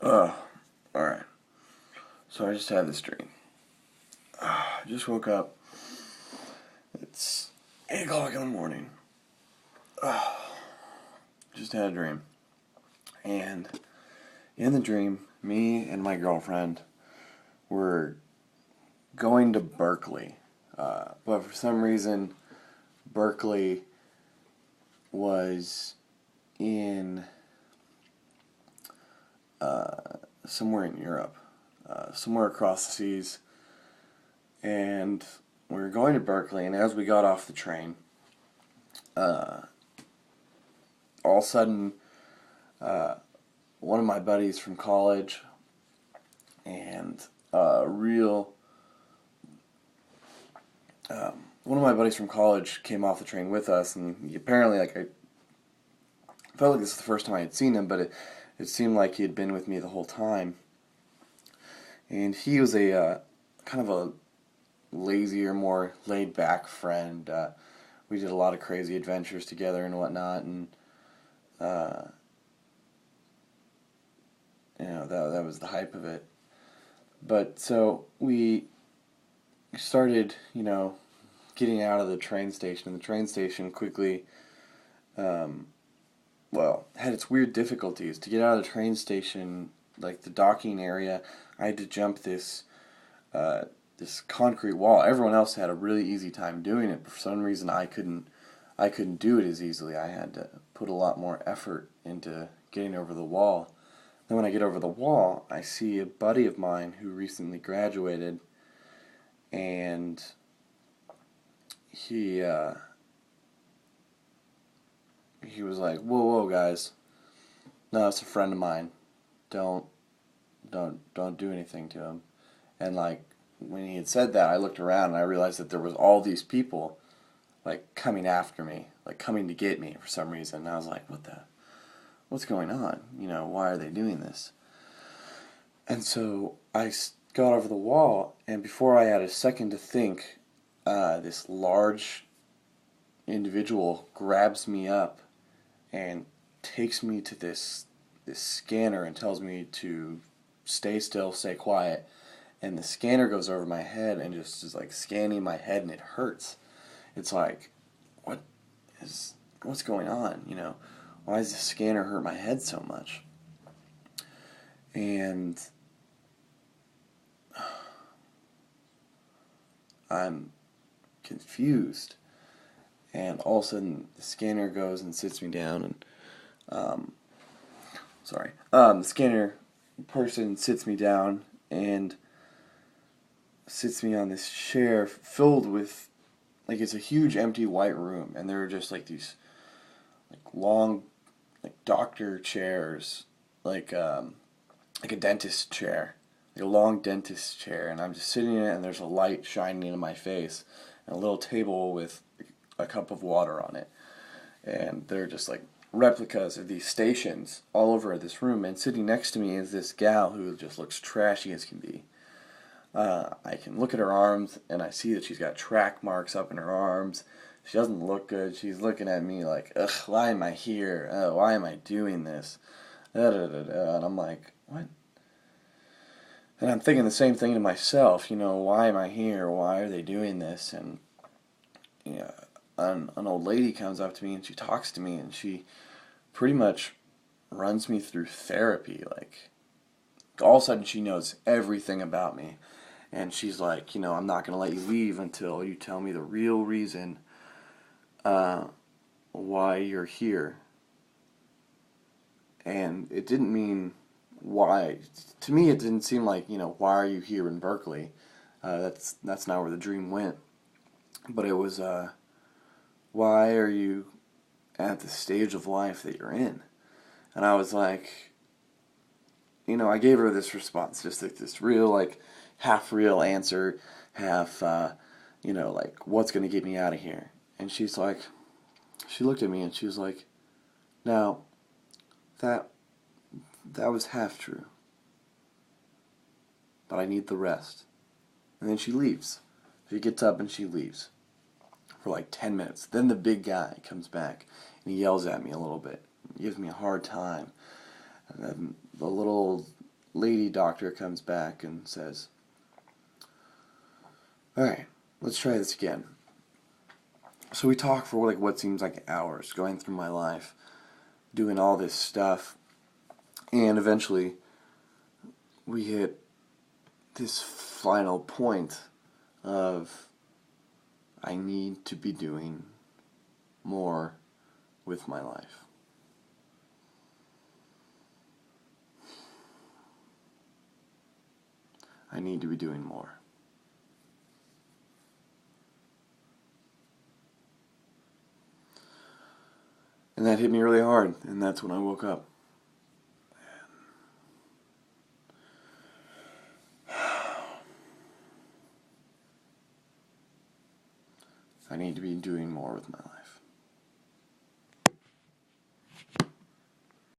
Oh, alright. So I just had this dream. I just woke up. It's 8 o'clock in the morning. Just had a dream. And in the dream, me and my girlfriend were going to Berkeley. But for some reason, Berkeley was in somewhere in Europe, somewhere across the seas. And we were going to Berkeley, and as we got off the train, all of a sudden, one of my buddies from college and one of my buddies from college came off the train with us, and he apparently, I felt like this was the first time I had seen him, but it seemed like he had been with me the whole time. And he was a kind of a lazier, more laid-back friend. We did a lot of crazy adventures together and whatnot, and that was the hype of it. But so we started, getting out of the train station, and the train station quickly, had its weird difficulties. To get out of the train station, like the docking area, I had to jump this concrete wall. Everyone else had a really easy time doing it, but for some reason I couldn't do it as easily. I had to put a lot more effort into getting over the wall. Then when I get over the wall, I see a buddy of mine who recently graduated, and he was like, "Whoa, guys! No, it's a friend of mine. Don't do anything to him." And when he had said that, I looked around and I realized that there was all these people coming after me, coming to get me for some reason. And I was like, what's going on? Why are they doing this? And so I got over the wall, and before I had a second to think, this large individual grabs me up and takes me to this scanner and tells me to stay still, stay quiet. And the scanner goes over my head and just is scanning my head, and it hurts. It's like, what's going on? Why does the scanner hurt my head so much? And I'm confused. And all of a sudden, the scanner goes and sits me down, and the scanner person sits me down and sits me on this chair filled with, it's a huge empty white room, and there are just these long doctor chairs, like a dentist chair, a long dentist chair, and I'm just sitting in it, and there's a light shining into my face, and a little table with a cup of water on it, and they're just replicas of these stations all over this room, and sitting next to me is this gal who just looks trashy as can be. I can look at her arms, and I see that she's got track marks up in her arms. She doesn't look good. She's looking at me like, ugh, why am I here? Why am I doing this? And I'm like, what? And I'm thinking the same thing to myself, why am I here? Why are they doing this? And an old lady comes up to me, and she talks to me, and she pretty much runs me through therapy. All of a sudden she knows everything about me. And she's like, I'm not going to let you leave until you tell me the real reason why you're here. And it didn't mean why. To me, it didn't seem like, why are you here in Berkeley? That's not where the dream went. But it was, why are you at the stage of life that you're in? And I was like, I gave her this response, just this real, half real answer, half, what's going to get me out of here? And she looked at me and she was like, now, that was half true, but I need the rest. And then she leaves. She gets up and she leaves for 10 minutes. Then the big guy comes back and he yells at me a little bit. He gives me a hard time. And then the little lady doctor comes back and says, "Alright, let's try this again." So we talk for like what seems like hours, going through my life, doing all this stuff, and eventually we hit this final point of I need to be doing more with my life. I need to be doing more. And that hit me really hard, and that's when I woke up. I need to be doing more with my life.